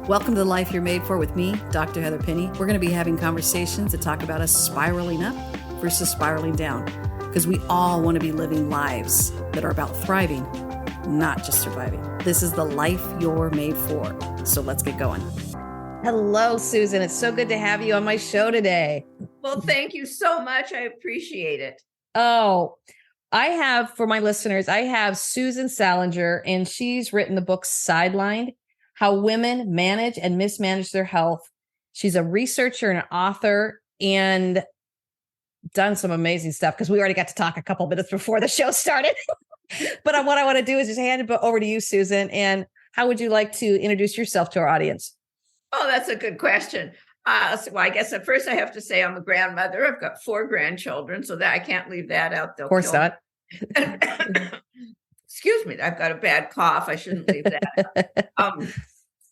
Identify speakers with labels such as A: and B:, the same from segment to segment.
A: Welcome to the Life You're Made For with me, Dr. Heather Penny. We're going to be having conversations to talk about us spiraling up versus spiraling down, because we all want to be living lives that are about thriving, not just surviving. This is the life you're made for. So let's get going. Hello, Susan. It's so good to have you on my show today.
B: Well, thank you so much. I appreciate it.
A: Oh, I have, for my listeners, I have Susan Salenger, and she's written the book Sidelined: How Women Manage and Mismanage Their Health. She's a researcher and an author and done some amazing stuff, because we already got to talk a couple minutes before the show started. But what I want to do is just hand it over to you, Susan. And how would you like to introduce yourself to our audience?
B: Oh, that's a good question. So I guess at first I have to say I'm a grandmother. I've got 4 grandchildren, so that I can't leave that out.
A: Of course not.
B: Excuse me, I've got a bad cough. I shouldn't leave that out.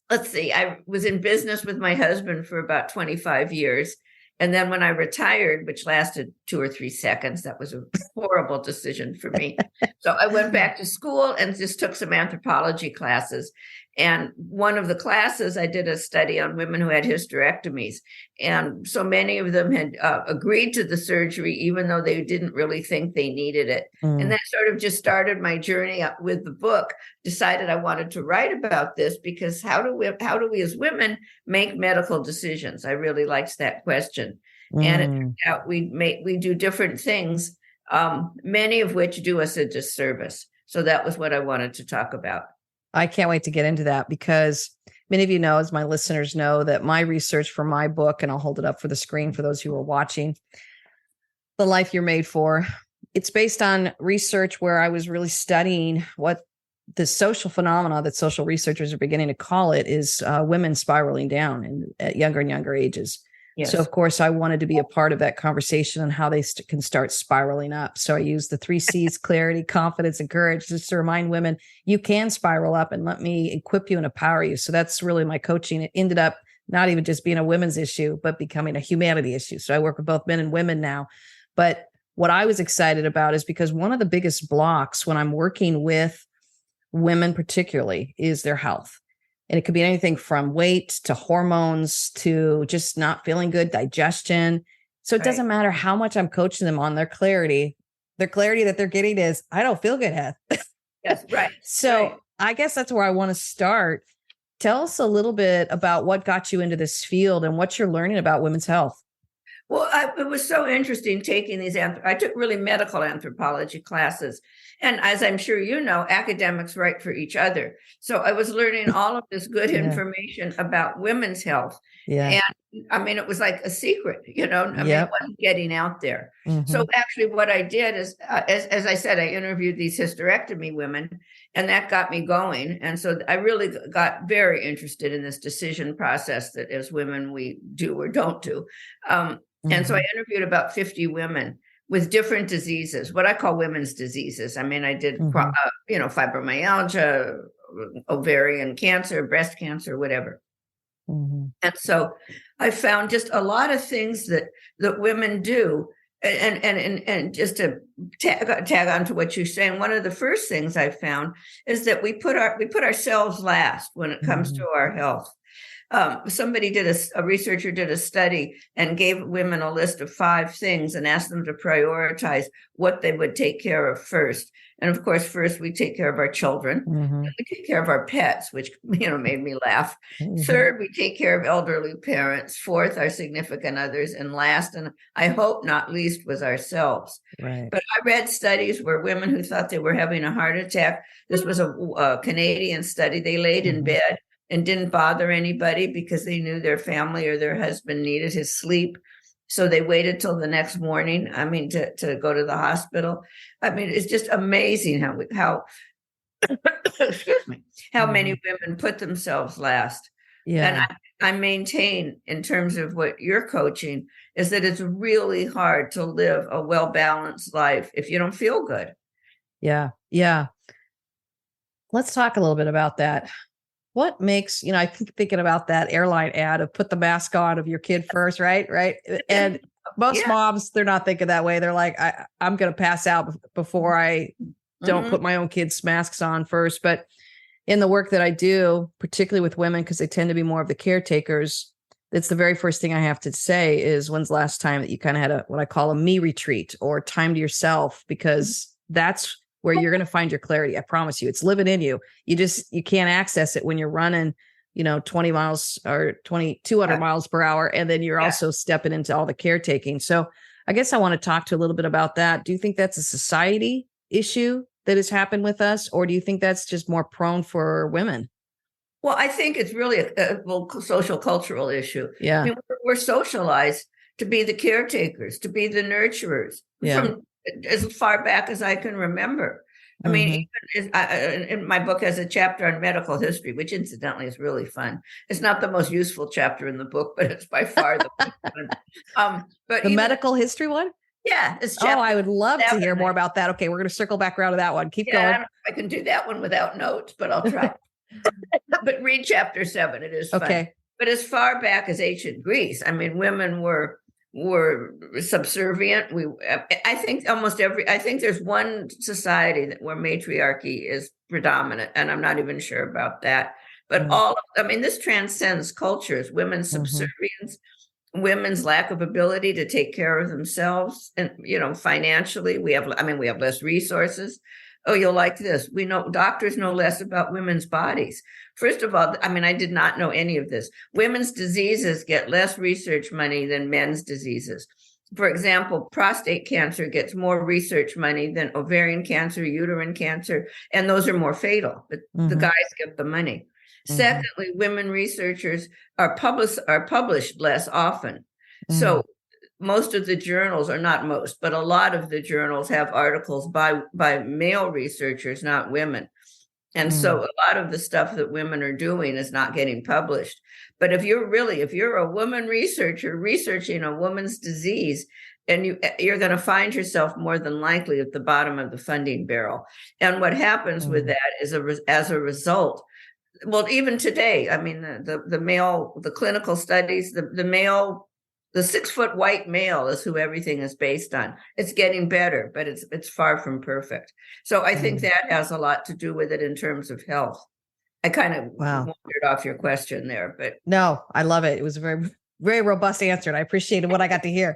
B: Let's see. I was in business with my husband for about 25 years. And then when I retired, which lasted 2 or 3 seconds, that was a horrible decision for me. So I went back to school and just took some anthropology classes. And one of the classes, I did a study on women who had hysterectomies. And so many of them had agreed to the surgery, even though they didn't really think they needed it. And that sort of just started my journey up with the book. Decided I wanted to write about this, because how do we as women make medical decisions? I really liked that question. And it turned out we do different things, many of which do us a disservice. So that was what I wanted to talk about.
A: I can't wait to get into that, because many of you know, as my listeners know, that my research for my book, and I'll hold it up for the screen for those who are watching, The Life You're Made For, it's based on research where I was really studying what the social phenomena that social researchers are beginning to call it is women spiraling down at younger and younger ages. Yes. So, of course, I wanted to be a part of that conversation on how they can start spiraling up. So I used the 3 C's: clarity, confidence, and courage, just to remind women you can spiral up, and let me equip you and empower you. So that's really my coaching. It ended up not even just being a women's issue, but becoming a humanity issue. So I work with both men and women now. But what I was excited about is because one of the biggest blocks when I'm working with women particularly is their health. And it could be anything from weight to hormones to just not feeling good, digestion. So it doesn't matter how much I'm coaching them on their clarity. Their clarity that they're getting is, I don't feel good, Heath.
B: Yes, right.
A: So I guess that's where I want to start. Tell us a little bit about what got you into this field and what you're learning about women's health.
B: Well, it was so interesting taking these. I took really medical anthropology classes. And as I'm sure you know, academics write for each other. So I was learning all of this good information about women's health. Yeah. And I mean, it was like a secret, it wasn't getting out there. So actually what I did is, as I said, I interviewed these hysterectomy women, and that got me going. And so I really got very interested in this decision process that as women we do or don't do. And so I interviewed about 50 women with different diseases, what I call women's diseases. I mean, I did, fibromyalgia, ovarian cancer, breast cancer, whatever. And so I found just a lot of things that women do. And just to tag on to what you're saying, one of the first things I found is that we put ourselves last when it comes to our health. Somebody a researcher did a study and gave women a list of 5 things and asked them to prioritize what they would take care of first. And of course, first we take care of our children. We take care of our pets, which, made me laugh. Third, we take care of elderly parents. Fourth, our significant others. And last, and I hope not least, was ourselves. Right. But I read studies where women who thought they were having a heart attack, this was a Canadian study, they laid in bed and didn't bother anybody because they knew their family or their husband needed his sleep. So they waited till the next morning, to go to the hospital. I mean, it's just amazing how excuse me, how many women put themselves last. Yeah. And I maintain, in terms of what you're coaching, is that it's really hard to live a well-balanced life if you don't feel good.
A: Yeah. Yeah. Let's talk a little bit about that. What makes, I keep thinking about that airline ad of put the mask on of your kid first, right? Right. And most moms, they're not thinking that way. They're like, I'm going to pass out before I don't put my own kids' masks on first. But in the work that I do, particularly with women, because they tend to be more of the caretakers, it's the very first thing I have to say is, when's the last time that you kind of had what I call a me retreat or time to yourself? Because that's where you're going to find your clarity. I promise you, it's living in you. You can't access it when you're running, 20 miles or 200 miles per hour. And then you're also stepping into all the caretaking. So I guess I want to talk to a little bit about that. Do you think that's a society issue that has happened with us? Or do you think that's just more prone for women?
B: Well, I think it's really a social cultural issue.
A: Yeah.
B: I mean, we're socialized to be the caretakers, to be the nurturers from as far back as I can remember. I mean, in my book has a chapter on medical history, which incidentally is really fun. It's not the most useful chapter in the book, but it's by far the most fun. But
A: the medical history one?
B: Yeah.
A: I would love to hear more about that. Okay, we're going to circle back around to that one. Keep going.
B: I don't know if I can do that one without notes, but I'll try. But read chapter 7. It is fun. Okay. But as far back as ancient Greece, I mean, women were subservient. I think there's one society where matriarchy is predominant, and I'm not even sure about that. But this transcends cultures, women's subservience, women's lack of ability to take care of themselves. And, financially, we have less resources. Oh, you'll like this. We know doctors know less about women's bodies. First of all, I did not know any of this. Women's diseases get less research money than men's diseases. For example, prostate cancer gets more research money than ovarian cancer, uterine cancer, and those are more fatal. But the guys get the money. Secondly, women researchers are published less often. So most of the journals, or not most, but a lot of the journals have articles by male researchers, not women. And so a lot of the stuff that women are doing is not getting published. But if you're a woman researcher researching a woman's disease, and you're going to find yourself more than likely at the bottom of the funding barrel. And what happens with that is as a result, well, even today, the clinical studies, the 6-foot white male is who everything is based on. It's getting better, but it's far from perfect. So I think that has a lot to do with it in terms of health. I kind of wandered off your question there, but
A: no, I love it. It was a very, very robust answer, and I appreciated what I got to hear,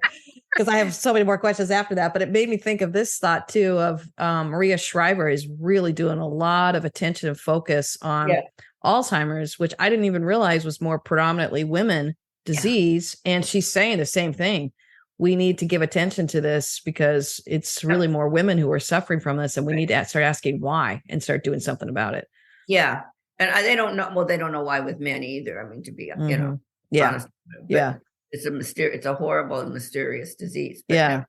A: because I have so many more questions after that. But it made me think of this thought too of Maria Shriver is really doing a lot of attention and focus on Alzheimer's, which I didn't even realize was more predominantly women disease. And she's saying the same thing. We need to give attention to this because it's really more women who are suffering from this, and we need to start asking why and start doing something about it.
B: Yeah. And they don't know. Well, they don't know why with men either. To be, honest. It's a horrible and mysterious disease. But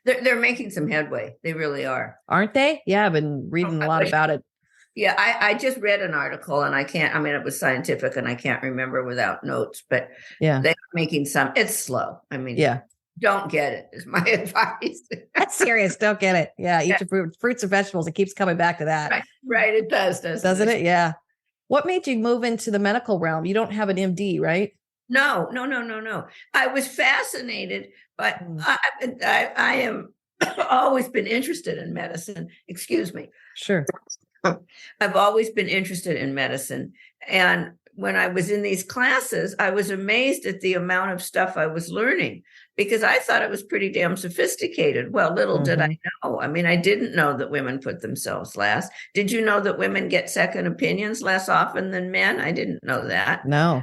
B: they're making some headway. They really are.
A: Aren't they? Yeah. I've been reading a lot about it.
B: Yeah, I just read an article, and it was scientific, and I can't remember without notes, but they're making some, it's slow. Don't get it is my advice.
A: That's serious. Don't get it. Yeah. Eat your fruits and vegetables. It keeps coming back to that.
B: Right. It does.
A: Doesn't it? Yeah. What made you move into the medical realm? You don't have an MD, right?
B: No. I was fascinated, but I am always been interested in medicine. Excuse me.
A: Sure.
B: I've always been interested in medicine. And when I was in these classes, I was amazed at the amount of stuff I was learning, because I thought it was pretty damn sophisticated. Well, little did I know. I didn't know that women put themselves last. Did you know that women get second opinions less often than men? I didn't know that.
A: No.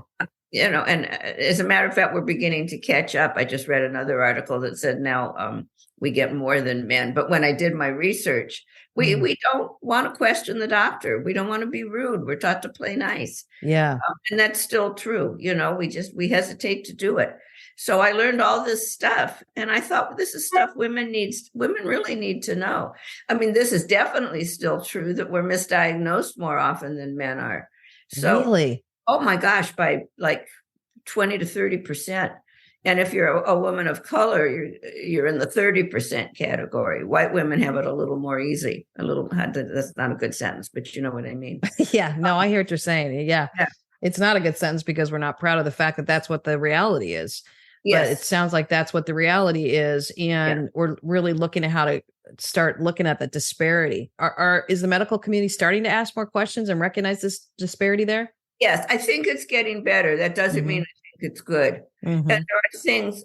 B: And as a matter of fact, we're beginning to catch up. I just read another article that said now we get more than men. But when I did my research, we don't want to question the doctor. We don't want to be rude. We're taught to play nice.
A: Yeah.
B: And that's still true. We hesitate to do it. So I learned all this stuff, and I thought, well, this is stuff women really need to know. This is definitely still true that we're misdiagnosed more often than men are. So,
A: really?
B: Oh my gosh, by like 20 to 30%. And if you're a woman of color, you're in the 30% category. White women have it a little more easy. That's not a good sentence, but you know what I mean.
A: Yeah, no, I hear what you're saying. Yeah. It's not a good sentence because we're not proud of the fact that that's what the reality is. But it sounds like that's what the reality is. And we're really looking at how to start looking at the disparity. Is the medical community starting to ask more questions and recognize this disparity there?
B: Yes, I think it's getting better. That doesn't mean I think it's good. And there are things,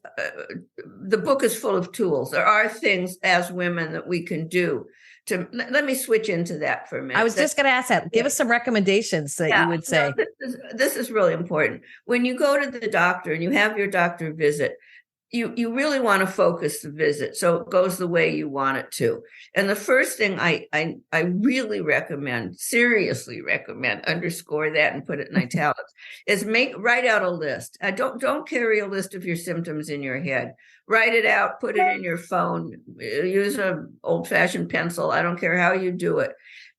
B: the book is full of tools. There are things as women that we can do to, let me switch into that for a minute.
A: I was just going to ask that. Give us some recommendations that you would say.
B: This is really important. When you go to the doctor and you have your doctor visit, you really want to focus the visit so it goes the way you want it to. And the first thing I really recommend, seriously recommend, underscore that and put it in italics, is write out a list. Don't carry a list of your symptoms in your head. Write it out, put it in your phone, use an old-fashioned pencil. I don't care how you do it.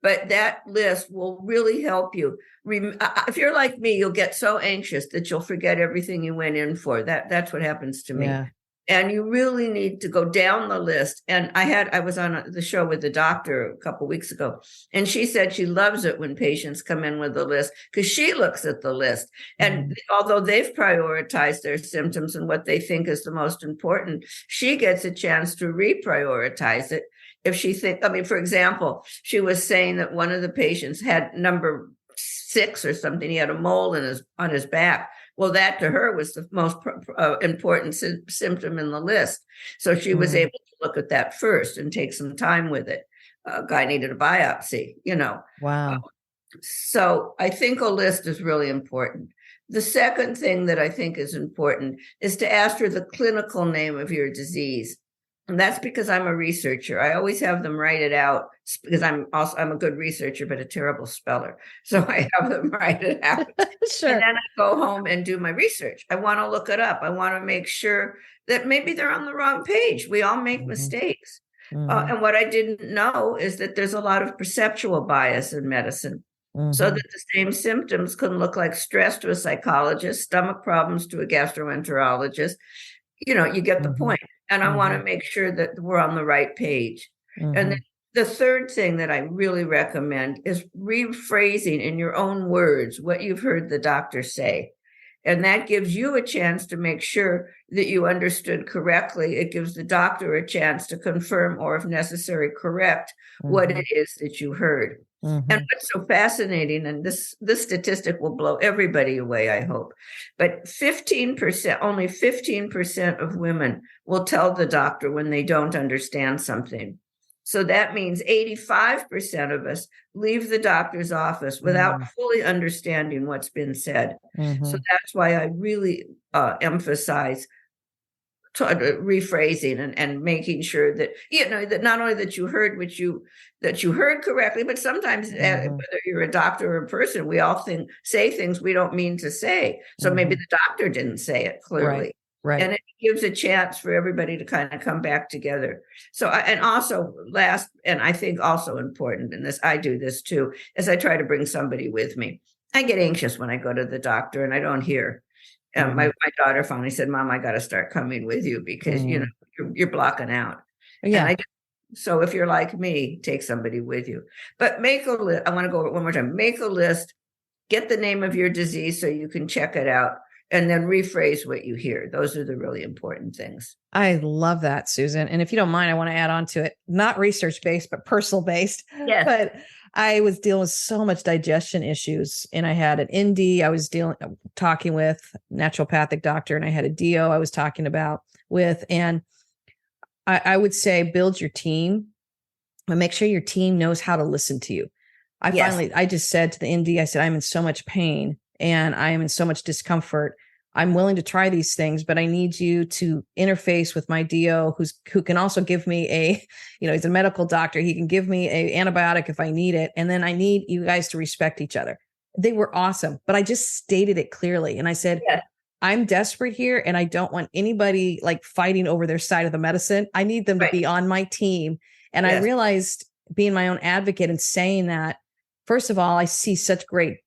B: But that list will really help you. If you're like me, you'll get so anxious that you'll forget everything you went in for. That's what happens to me. Yeah. And you really need to go down the list. And I was on the show with the doctor a couple of weeks ago, and she said she loves it when patients come in with a list because she looks at the list. And although they've prioritized their symptoms and what they think is the most important, she gets a chance to reprioritize it. If she for example, she was saying that one of the patients had number 6 or something. He had a mole on his back. Well, that to her was the most important symptom in the list. So she was able to look at that first and take some time with it. Guy needed a biopsy,
A: Wow.
B: So I think a list is really important. The second thing that I think is important is to ask for the clinical name of your disease. And that's because I'm a researcher. I always have them write it out because I'm a good researcher, but a terrible speller. So I have them write it out.
A: Sure.
B: And then I go home and do my research. I want to look it up. I want to make sure that maybe they're on the wrong page. We all make mistakes. And what I didn't know is that there's a lot of perceptual bias in medicine. So that the same symptoms can look like stress to a psychologist, stomach problems to a gastroenterologist. You get the point. And I want to make sure that we're on the right page. And then the third thing that I really recommend is rephrasing in your own words what you've heard the doctor say. And that gives you a chance to make sure that you understood correctly. It gives the doctor a chance to confirm or, if necessary, correct what it is that you heard. And what's so fascinating, and this statistic will blow everybody away, I hope, but only 15% of women will tell the doctor when they don't understand something. So that means 85% of us leave the doctor's office without fully understanding what's been said. So that's why I really emphasize rephrasing and making sure that that not only that you heard that you heard correctly, but sometimes whether you're a doctor or a person, we all say things we don't mean to say. So maybe the doctor didn't say it clearly. Right. And it gives a chance for everybody to kind of come back together. So, and also last, and I think also important in this, I do this too, is I try to bring somebody with me. I get anxious when I go to the doctor and I don't hear. My daughter finally said, "Mom, I got to start coming with you because, you're blocking out." Yeah. So if you're like me, take somebody with you. But make a list. I want to go over it one more time. Make a list, get the name of your disease so you can check it out, and then rephrase what you hear. Those are the really important things.
A: I love that, Susan. And if you don't mind, I want to add on to it, not research-based, but personal-based.
B: Yes.
A: But I was dealing with so much digestion issues, and I had an ND I was talking with, naturopathic doctor, and I had a DO I was talking with, and I would say build your team and make sure your team knows how to listen to you. I just said to the ND, I said, I'm in so much pain and I am in so much discomfort. I'm willing to try these things, but I need you to interface with my DO who can also give me he's a medical doctor. He can give me an antibiotic if I need it. And then I need you guys to respect each other. They were awesome, but I just stated it clearly. And I said, I'm desperate here and I don't want anybody like fighting over their side of the medicine. I need them to be on my team. And I realized, being my own advocate and saying that, first of all, I see such great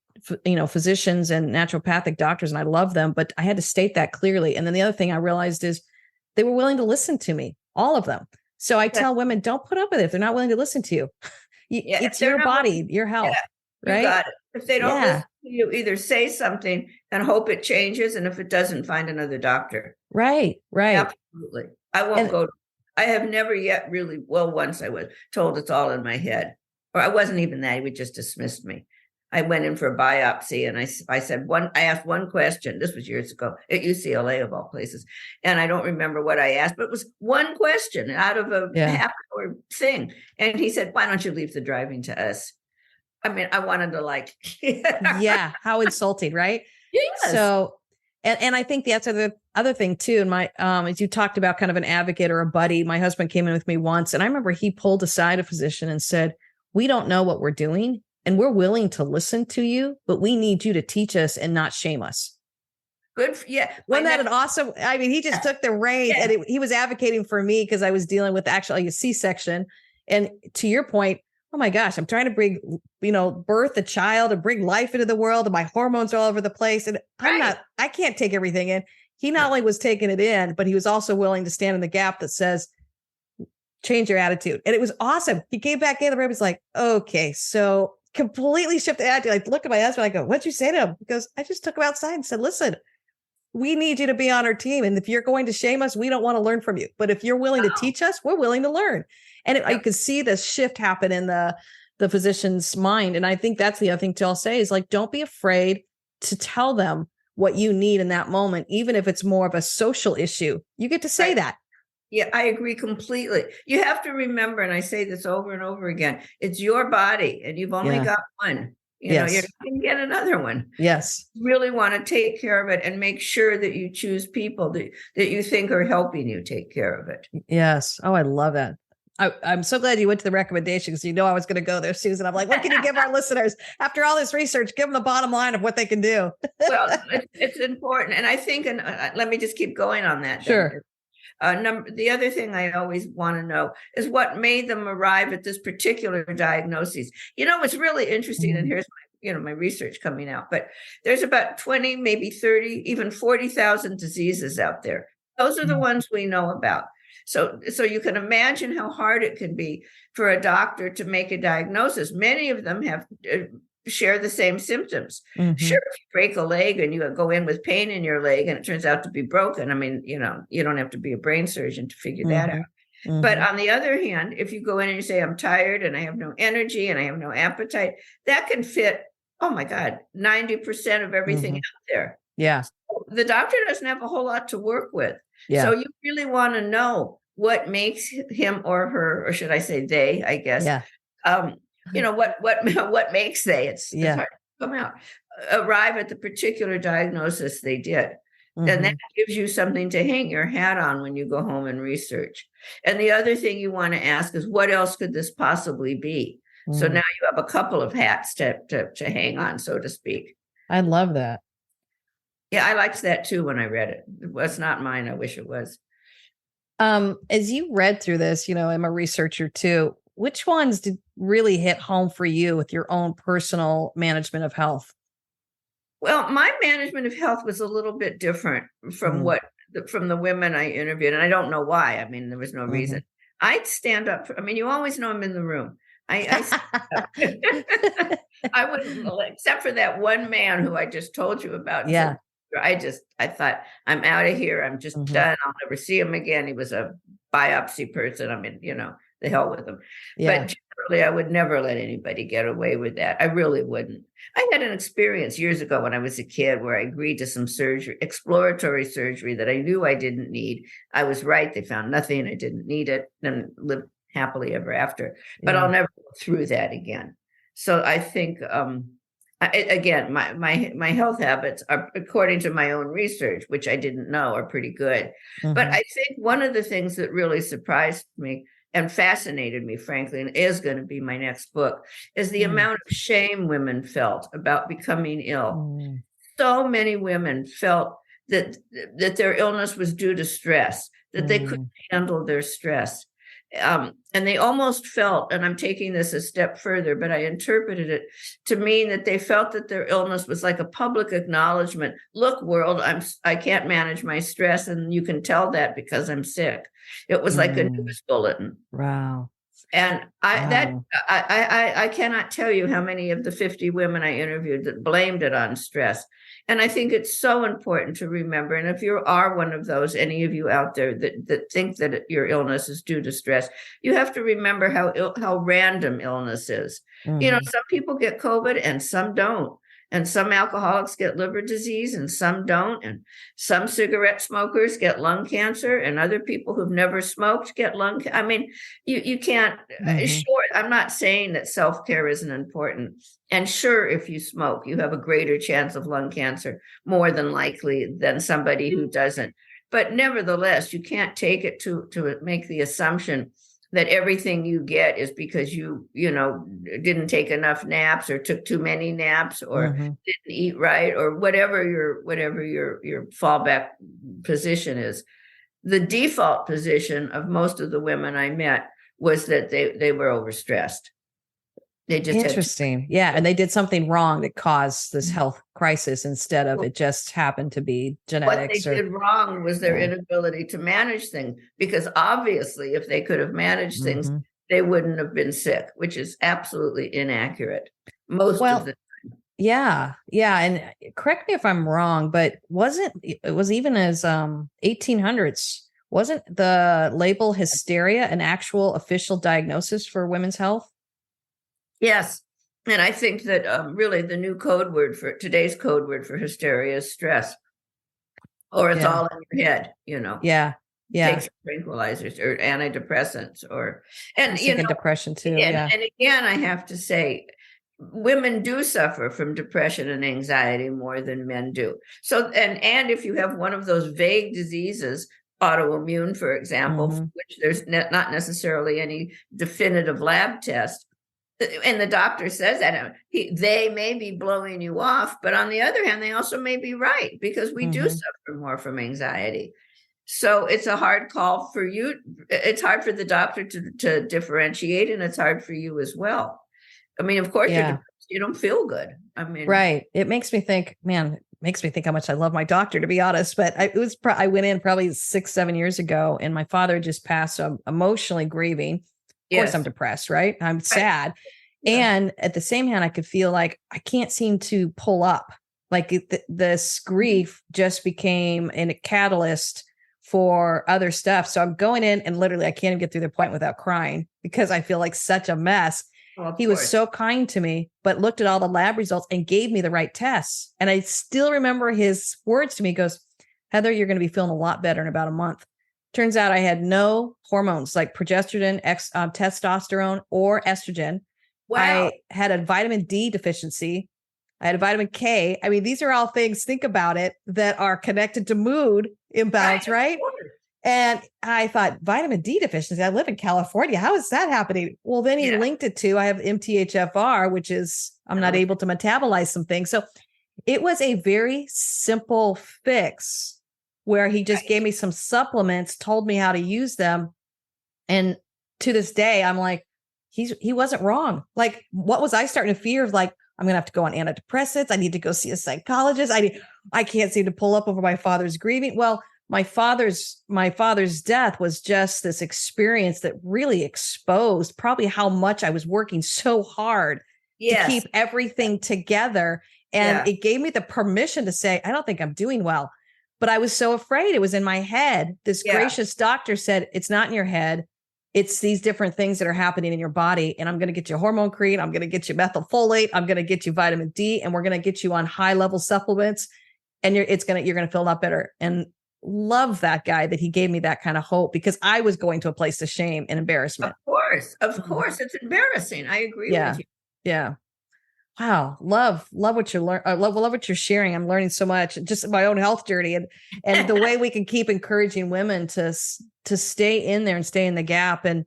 A: physicians and naturopathic doctors, and I love them, but I had to state that clearly. And then the other thing I realized is they were willing to listen to me, all of them. So I tell women, don't put up with it if they're not willing to listen to you. It's your body, your health. right?
B: You got it. If they don't
A: Yeah.
B: listen to you, either say something and hope it changes. And if it doesn't, find another doctor.
A: Right. Right.
B: Absolutely. I won't
A: And
B: go. I have never yet really, well, once I was told it's all in my head. Or I wasn't even that. He would just dismissed me. I went in for a biopsy and I said I asked one question. This was years ago at UCLA of all places. And I don't remember what I asked, but it was one question out of a half-hour thing. And he said, why don't you leave the driving to us? I mean, I wanted to like,
A: yeah, how insulting, right?
B: Yes.
A: So, and I think that's the other thing too. And my, as you talked about kind of an advocate or a buddy, my husband came in with me once and I remember he pulled aside a physician and said, we don't know what we're doing and we're willing to listen to you, but we need you to teach us and not shame us.
B: Good. Yeah.
A: Wasn't that an awesome, I mean, he just took the reins and he was advocating for me because I was dealing with actually a C-section. And to your point, oh my gosh, I'm trying to bring, birth a child and bring life into the world and my hormones are all over the place. And I can't take everything in. He not only was taking it in, but he was also willing to stand in the gap that says, change your attitude. And it was awesome. He came back in the room. He's like, okay, so completely shift the attitude. I look at my husband, I go, what'd you say to him? He goes, I just took him outside and said, listen, we need you to be on our team. And if you're going to shame us, we don't want to learn from you. But if you're willing to teach us, we're willing to learn. And I could see this shift happen in the physician's mind. And I think that's the other thing to all say is like, don't be afraid to tell them what you need in that moment, even if it's more of a social issue. You get to say that.
B: Yeah, I agree completely. You have to remember, and I say this over and over again, it's your body and you've only got one. You know, you're going to get another one.
A: Yes.
B: You really want to take care of it and make sure that you choose people that you think are helping you take care of it.
A: Yes. Oh, I love that. I'm so glad you went to the recommendations. I was going to go there, Susan. I'm like, what can you give our listeners after all this research? Give them the bottom line of what they can do.
B: Well, it's important. And I think, and let me just keep going on that.
A: Sure.
B: The other thing I always want to know is what made them arrive at this particular diagnosis. It's really interesting. And here's my research coming out, but there's about 20, maybe 30, even 40,000 diseases out there. Those are the ones we know about. So you can imagine how hard it can be for a doctor to make a diagnosis. Many of them have share the same symptoms. Sure, if you break a leg and you go in with pain in your leg and it turns out to be broken, I mean, you don't have to be a brain surgeon to figure that out. But on the other hand, if you go in and you say, I'm tired and I have no energy and I have no appetite, that can fit, oh my God, 90% of everything out there.
A: Yeah.
B: So the doctor doesn't have a whole lot to work with.
A: Yeah.
B: So you really want to know what makes him or her, or should I say they, I guess.
A: Yeah.
B: What makes they, it's hard to come out, arrive at the particular diagnosis they did. And that gives you something to hang your hat on when you go home and research. And the other thing you want to ask is, what else could this possibly be? So now you have a couple of hats to hang on, so to speak.
A: I love that.
B: Yeah, I liked that too when I read it. It was not mine. I wish it was.
A: As you read through this, I'm a researcher too. Which ones did really hit home for you with your own personal management of health?
B: Well, my management of health was a little bit different from from the women I interviewed. And I don't know why. I mean, there was no reason. I'd stand up. You always know I'm in the room. I wouldn't, except for that one man who I just told you about.
A: Yeah.
B: I thought, I'm out of here. I'm just done. I'll never see him again. He was a biopsy person. I mean, the hell with him. Yeah. But generally, I would never let anybody get away with that. I really wouldn't. I had an experience years ago when I was a kid where I agreed to some exploratory surgery that I knew I didn't need. I was right. They found nothing. I didn't need it and lived happily ever after. But I'll never go through that again. So I think, again, my health habits are, according to my own research, which I didn't know, are pretty good. But I think one of the things that really surprised me and fascinated me, frankly, and is going to be my next book, is the amount of shame women felt about becoming ill. So many women felt that their illness was due to stress, that they couldn't handle their stress. And they almost felt, and I'm taking this a step further, but I interpreted it to mean that they felt that their illness was like a public acknowledgement. Look, world, I can't manage my stress, and you can tell that because I'm sick. It was like a news bulletin.
A: Wow.
B: And
A: Wow.
B: I cannot tell you how many of the 50 women I interviewed that blamed it on stress. And I think it's so important to remember. And if you are one of those, any of you out there that think that your illness is due to stress, you have to remember how random illness is.
A: Mm-hmm.
B: Some people get COVID and some don't. And some alcoholics get liver disease and some don't. And some cigarette smokers get lung cancer, and other people who've never smoked get lung cancer. I mean, you can't, sure, I'm not saying that self-care isn't important. And sure, if you smoke, you have a greater chance of lung cancer, more than likely, than somebody who doesn't. But nevertheless, you can't take it to make the assumption that everything you get is because you didn't take enough naps or took too many naps or didn't eat right or whatever your fallback position is. The default position of most of the women I met was that they were overstressed. They just
A: Interesting. Yeah. And they did something wrong that caused this health crisis instead of it just happened to be genetics.
B: What they did wrong was their inability to manage things, because obviously if they could have managed things, they wouldn't have been sick, which is absolutely inaccurate most of the time.
A: Yeah. Yeah. And correct me if I'm wrong, but it was even as 1800s, wasn't the label hysteria an actual official diagnosis for women's health?
B: Yes. And I think that really the new today's code word for hysteria is stress, or it's all in your head,
A: Yeah. Yeah.
B: Take tranquilizers or antidepressants
A: and depression too.
B: And again, I have to say, women do suffer from depression and anxiety more than men do. So, and if you have one of those vague diseases, autoimmune, for example, for which there's not necessarily any definitive lab test, and the doctor says that they may be blowing you off, but on the other hand, they also may be right, because we do suffer more from anxiety. So it's a hard call for you. It's hard for the doctor to differentiate, and it's hard for you as well. I mean, of course, you don't feel good. I mean,
A: right. It makes me think, how much I love my doctor, to be honest. But I went in probably 6-7 years ago, and my father just passed. So I'm emotionally grieving. Of course, I'm depressed, right? I'm sad. Yeah. And at the same hand, I could feel like I can't seem to pull up. Like this grief just became a catalyst for other stuff. So I'm going in and literally I can't even get through the appointment without crying because I feel like such a mess. He was so kind to me, but looked at all the lab results and gave me the right tests. And I still remember his words to me. He goes, Heather, you're going to be feeling a lot better in about a month. Turns out I had no hormones like progesterone, testosterone, or estrogen. Wow. I had a vitamin D deficiency. I had a vitamin K. I mean, these are all things, think about it, that are connected to mood imbalance, right? And I thought, vitamin D deficiency, I live in California. How is that happening? Well, then he linked it to, I have MTHFR, which is, I'm not able to metabolize some things. So it was a very simple fix where he just gave me some supplements, told me how to use them. And to this day, I'm like, he wasn't wrong. Like, what was I starting to fear of? Like, I'm going to have to go on antidepressants. I need to go see a psychologist. I can't seem to pull up over my father's grieving. Well, my father's death was just this experience that really exposed probably how much I was working so hard to keep everything together. And it gave me the permission to say, I don't think I'm doing well, but I was so afraid. It was in my head. This gracious doctor said, it's not in your head. It's these different things that are happening in your body. And I'm going to get you hormone cream. I'm going to get you methylfolate. I'm going to get you vitamin D, and we're going to get you on high level supplements. And you're going to feel a lot better. And love that guy that he gave me that kind of hope, because I was going to a place of shame and embarrassment.
B: Of course. It's embarrassing. I agree with you.
A: Yeah. Wow. Love what you're learning. Love what you're sharing. I'm learning so much, just my own health journey and the way we can keep encouraging women to stay in there and stay in the gap. And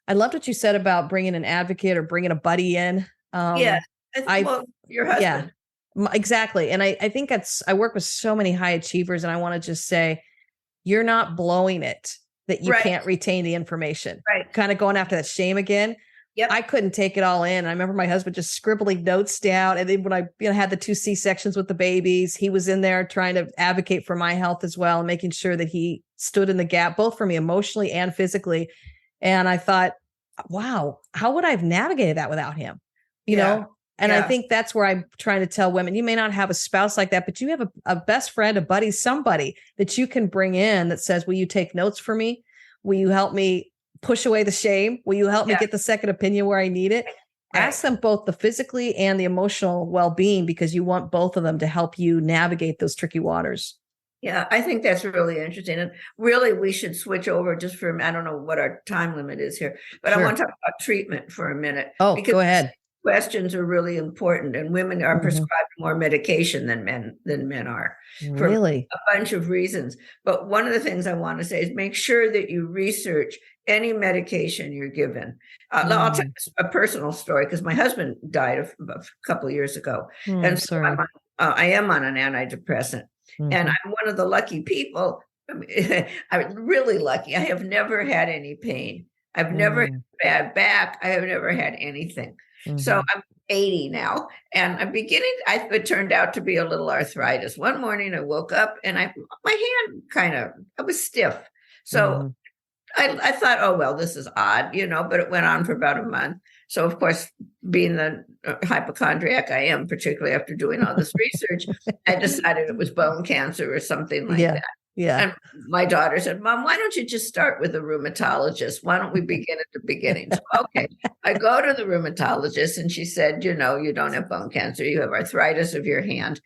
A: I loved what you said about bringing an advocate or bringing a buddy in.
B: Your husband.
A: Yeah, exactly. And I think I work with so many high achievers, and I want to just say, you're not blowing it that you can't retain the information. Right. Kind of going after that shame again. Yep. I couldn't take it all in. I remember my husband just scribbling notes down. And then when I had the 2 C-sections with the babies, he was in there trying to advocate for my health as well, and making sure that he stood in the gap, both for me emotionally and physically. And I thought, wow, how would I have navigated that without him? You
B: Yeah.
A: know? And I think that's where I'm trying to tell women, you may not have a spouse like that, but you have a best friend, a buddy, somebody that you can bring in that says, will you take notes for me? Will you help me push away the shame? Will you help me get the second opinion where I need it? Right. Ask them both the physically and the emotional well-being, because you want both of them to help you navigate those tricky waters.
B: Yeah, I think that's really interesting. And really, we should switch over just for, I don't know what our time limit is here, but I want to talk about treatment for a minute.
A: Oh, because go ahead.
B: Questions are really important, and women are prescribed more medication than men are.
A: Really?
B: For a bunch of reasons. But one of the things I want to say is make sure that you research any medication you're given. I'll tell you a personal story, because my husband died a couple of years ago. And so I am on an antidepressant. And I'm one of the lucky people. I'm really lucky. I have never had any pain. I've never had a bad back. I have never had anything. So I'm 80 now, and I'm beginning. It turned out to be a little arthritis. One morning I woke up and my hand I was stiff. So I thought, oh, well, this is odd, but it went on for about a month. So, of course, being the hypochondriac I am, particularly after doing all this research, I decided it was bone cancer or something like that.
A: Yeah.
B: And my daughter said, Mom, why don't you just start with a rheumatologist? Why don't we begin at the beginning? So, okay, I go to the rheumatologist, and she said, you don't have bone cancer. You have arthritis of your hand.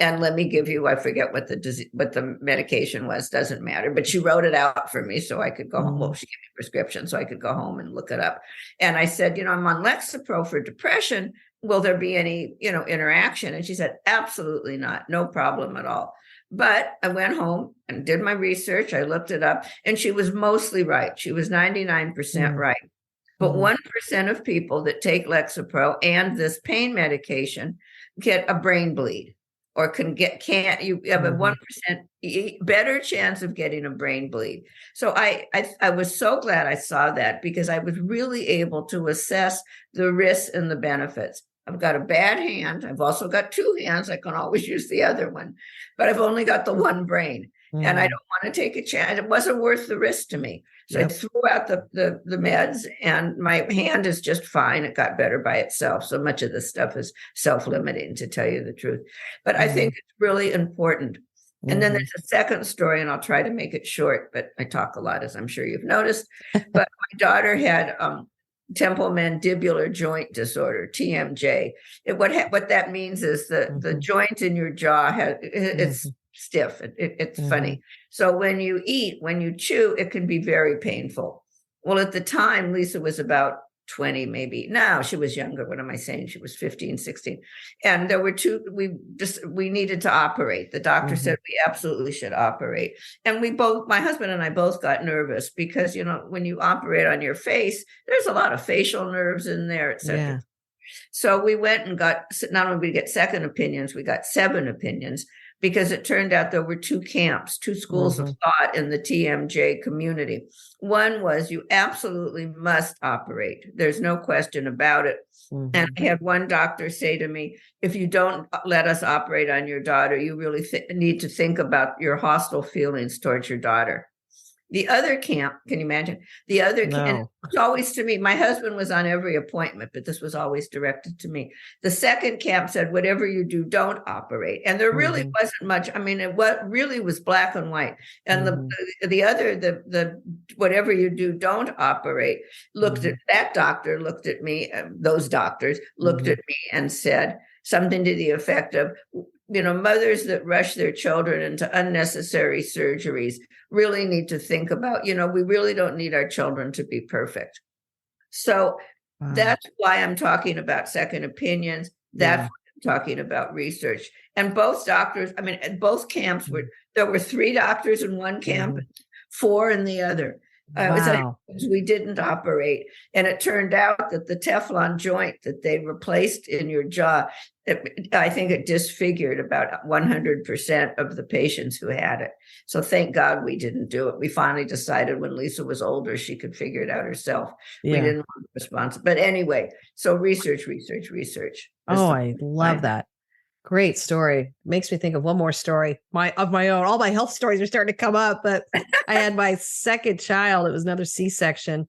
B: And let me give you, I forget what the medication was, doesn't matter. But she wrote it out for me so I could go home. Well, she gave me a prescription so I could go home and look it up. And I said, I'm on Lexapro for depression. Will there be any, interaction? And she said, absolutely not. No problem at all. But I went home and did my research. I looked it up, and she was mostly right. She was 99% right. But 1% of people that take Lexapro and this pain medication get a brain bleed. Or you have a 1% better chance of getting a brain bleed. So I was so glad I saw that, because I was really able to assess the risks and the benefits. I've got a bad hand. I've also got two hands. I can always use the other one, but I've only got the one brain, and I don't want to take a chance. It wasn't worth the risk to me. So I threw out the meds, and my hand is just fine. It got better by itself. So much of this stuff is self-limiting, to tell you the truth. But I think it's really important. And then there's a second story, and I'll try to make it short, but I talk a lot, as I'm sure you've noticed. But my daughter had temporomandibular joint disorder, TMJ. What that means is the joint in your jaw it's stiff. It's funny. So when you eat, when you chew, it can be very painful. Well, at the time, Lisa was about 20, maybe. No, she was younger. What am I saying? She was 15, 16. And there were we needed to operate. The doctor said we absolutely should operate. And my husband and I both got nervous, because, when you operate on your face, there's a lot of facial nerves in there, et cetera. Yeah. So we went and not only did we get second opinions, we got 7 opinions, because it turned out there were 2 camps, 2 schools of thought in the TMJ community. One was, you absolutely must operate. There's no question about it. And I had one doctor say to me, if you don't let us operate on your daughter, you really need to think about your hostile feelings towards your daughter. The other camp, can you imagine? The other camp, and it was always to me. My husband was on every appointment, but this was always directed to me. The second camp said, whatever you do, don't operate. And there really wasn't much. I mean, what really was black and white. And the other, the whatever you do, don't operate, looked at that doctor, looked at me, those doctors looked at me and said something to the effect of, mothers that rush their children into unnecessary surgeries really need to think about, we really don't need our children to be perfect. So that's why I'm talking about second opinions. That's why I'm talking about research. And both doctors, both camps there were 3 doctors in one camp, 4 in the other. We didn't operate. And it turned out that the Teflon joint that they replaced in your jaw, I think it disfigured about 100% of the patients who had it. So thank God we didn't do it. We finally decided when Lisa was older, she could figure it out herself. We didn't want the response. But anyway, so research.
A: Oh, I love that. Great story. Makes me think of one more story of my own. All my health stories are starting to come up, but I had my second child. It was another C-section.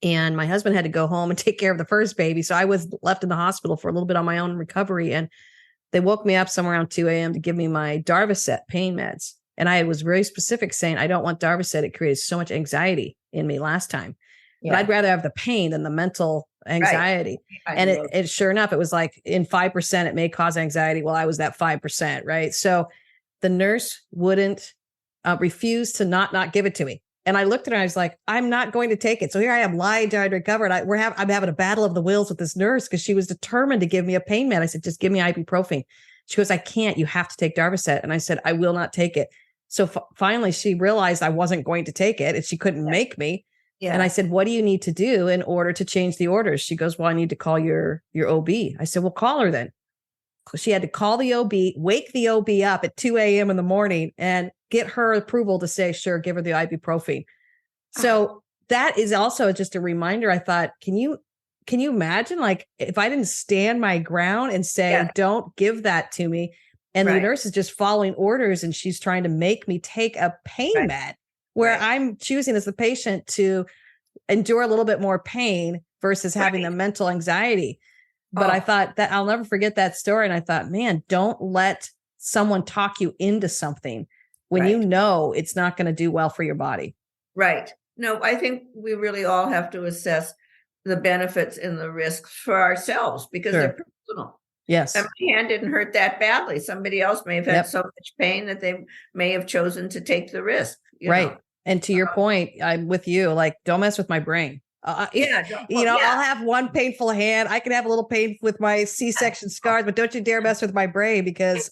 A: And my husband had to go home and take care of the first baby. So I was left in the hospital for a little bit on my own recovery. And they woke me up somewhere around 2 a.m. to give me my Darvocet pain meds. And I was very specific saying, I don't want Darvocet. It created so much anxiety in me last time. Yeah. But I'd rather have the pain than the mental anxiety. Right. And it sure enough, it was like in 5%, it may cause anxiety. Well, I was that 5%. Right. So the nurse wouldn't refuse to not give it to me. And I looked at her and I was like, I'm not going to take it. So here I am lying, trying to recover. And I'm having a battle of the wills with this nurse because she was determined to give me a pain med. I said, just give me ibuprofen. She goes, I can't. You have to take Darvocet. And I said, I will not take it. So finally, she realized I wasn't going to take it and she couldn't make me. Yeah. And I said, what do you need to do in order to change the orders? She goes, well, I need to call your OB. I said, well, call her then. She had to call the OB, wake the OB up at 2 a.m. in the morning and get her approval to say, sure, give her the ibuprofen. So that is also just a reminder. I thought, can you imagine, like, if I didn't stand my ground and say, don't give that to me, and the nurse is just following orders and she's trying to make me take a pain med where I'm choosing as the patient to endure a little bit more pain versus having the mental anxiety. But I thought that I'll never forget that story. And I thought, man, don't let someone talk you into something when you know it's not going to do well for your body. Right.
B: No, I think we really all have to assess the benefits and the risks for ourselves because they're personal.
A: Yes.
B: And my hand didn't hurt that badly. Somebody else may have had so much pain that they may have chosen to take the risk. You know?
A: And to your point, I'm with you. Like, don't mess with my brain. I'll have one painful hand. I can have a little pain with my C-section scars, but don't you dare mess with my brain because.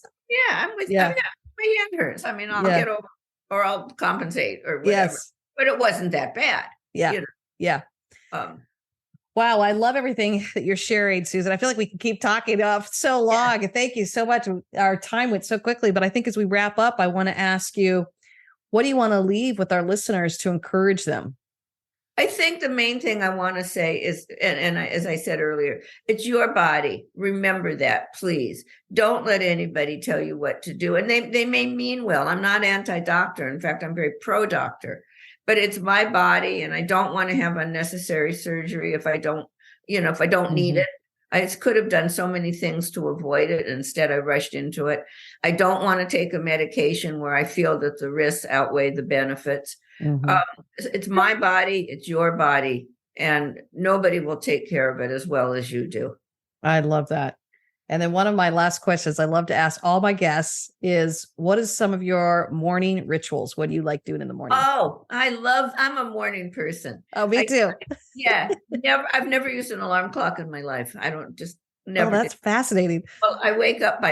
B: I'm with you. My hand hurts. I mean, I'll get over or I'll compensate or whatever. Yes. But it wasn't that bad.
A: Yeah.
B: You know?
A: Yeah. Wow. I love everything that you're sharing, Susan. I feel like we can keep talking so long. And thank you so much. Our time went so quickly, but I think as we wrap up, I want to ask you, what do you want to leave with our listeners to encourage them?
B: I think the main thing I want to say is, as I said earlier, it's your body. Remember that, please. Don't let anybody tell you what to do. And they may mean well. I'm not anti-doctor. In fact, I'm very pro-doctor. But it's my body, and I don't want to have unnecessary surgery if I don't need it. I could have done so many things to avoid it. Instead, I rushed into it. I don't want to take a medication where I feel that the risks outweigh the benefits. It's my body, it's your body, and nobody will take care of it as well as you do.
A: I love that. And then one of my last questions I love to ask all my guests is, what is some of your morning rituals? What do you like doing in the morning?
B: Oh, I'm a morning person.
A: Oh, me too.
B: I've never used an alarm clock in my life. I don't just never.
A: Oh, that's fascinating.
B: Well, I wake up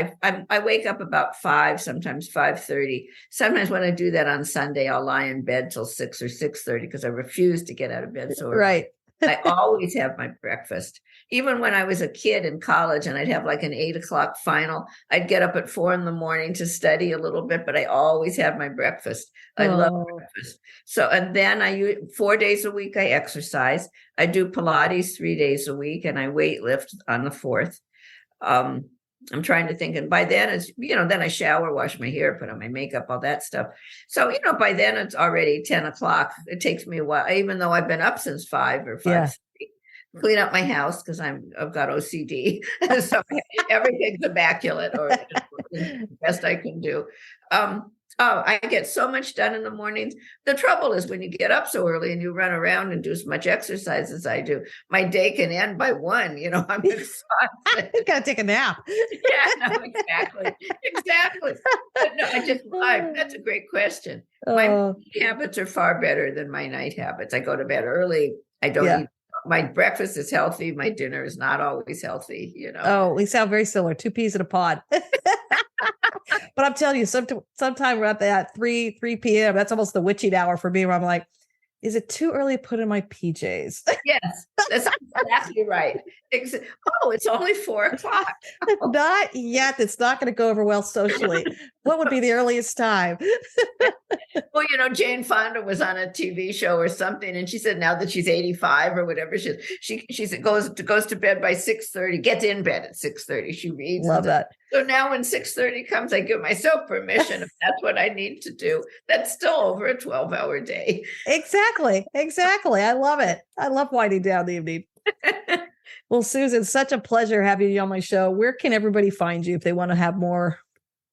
B: about 5, sometimes 5:30. Sometimes when I do that on Sunday, I'll lie in bed till 6 or 6:30 because I refuse to get out of bed. So I always have my breakfast. Even when I was a kid in college and I'd have like an 8:00 final, I'd get up at 4 a.m. to study a little bit, but I always have my breakfast. I love breakfast. So, and then 4 days a week, I exercise. I do Pilates 3 days a week and I weight lift on the 4th. I'm trying to think. And by then it's, then I shower, wash my hair, put on my makeup, all that stuff. So, by then it's already 10 o'clock. It takes me a while, even though I've been up since 5 or 5:30. Clean up my house because I've got OCD. So everything's immaculate or the best I can do. I get so much done in the mornings. The trouble is when you get up so early and you run around and do as much exercise as I do, my day can end by 1. I'm exhausted.
A: You gotta take a nap.
B: Exactly. But no, that's a great question. My morning habits are far better than my night habits. I go to bed early. I don't eat. My breakfast is healthy. My dinner is not always healthy,
A: Oh, we sound very similar. 2 peas in a pod. But I'm telling you, sometime around that 3 p.m., that's almost the witching hour for me, where I'm like, is it too early to put in my PJs?
B: Yes, that's exactly right. Oh, it's only 4:00.
A: Not yet. It's not going to go over well socially. What would be the earliest time?
B: Well, Jane Fonda was on a TV show or something, and she said now that she's 85 or whatever, she said goes to bed by 6:30, gets in bed at 6:30. She reads.
A: Love that.
B: So now when 6:30 comes, I give myself permission if that's what I need to do. That's still over a 12-hour day.
A: Exactly. I love it. I love winding down the evening. Well, Susan, such a pleasure having you on my show. Where can everybody find you if they want to have more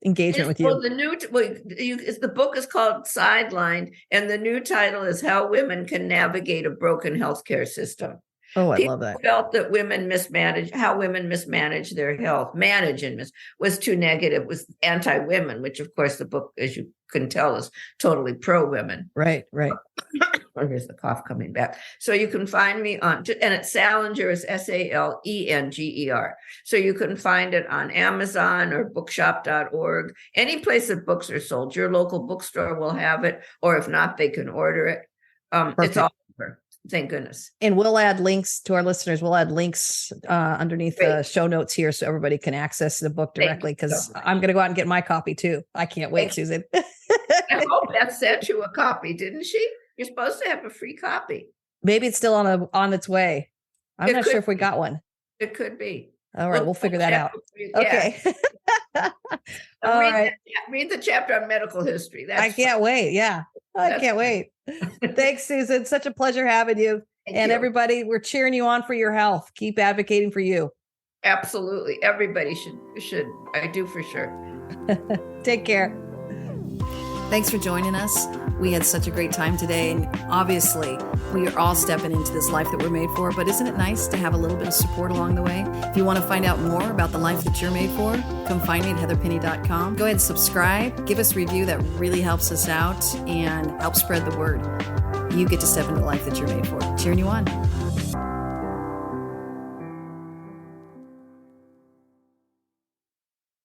A: engagement with you?
B: Well, the book is called Sidelined, and the new title is How Women Can Navigate a Broken Healthcare System.
A: Oh, I
B: People
A: love that.
B: felt that how women mismanage their health. Was too negative, was anti-women, which of course the book, as you can tell, is totally pro-women.
A: Right.
B: Oh, here's the cough coming back. So you can find me and it's Salenger is Salenger. So you can find it on Amazon or bookshop.org. Any place that books are sold, your local bookstore will have it, or if not, they can order it. It's all over. Thank goodness.
A: And we'll add links to our listeners. We'll add links underneath the show notes here so everybody can access the book directly, because I'm going to go out and get my copy too. I can't wait, Susan.
B: I hope Beth sent you a copy, didn't she? You're supposed to have a free copy.
A: Maybe it's still on its way. I'm not sure if we got one.
B: It could be.
A: All right. We'll figure that out.
B: Yeah.
A: Okay. All right.
B: Read the chapter on medical history.
A: I can't wait. Yeah. I can't wait. Thanks, Susan. Such a pleasure having you.
B: Thank you.
A: Everybody, we're cheering you on for your health. Keep advocating for you.
B: Absolutely. Everybody should. I do for sure.
A: Take care. Thanks for joining us. We had such a great time today. And obviously, we are all stepping into this life that we're made for. But isn't it nice to have a little bit of support along the way? If you want to find out more about the life that you're made for, come find me at heatherpenny.com. Go ahead and subscribe. Give us a review. That really helps us out and helps spread the word. You get to step into the life that you're made for. Cheering you on.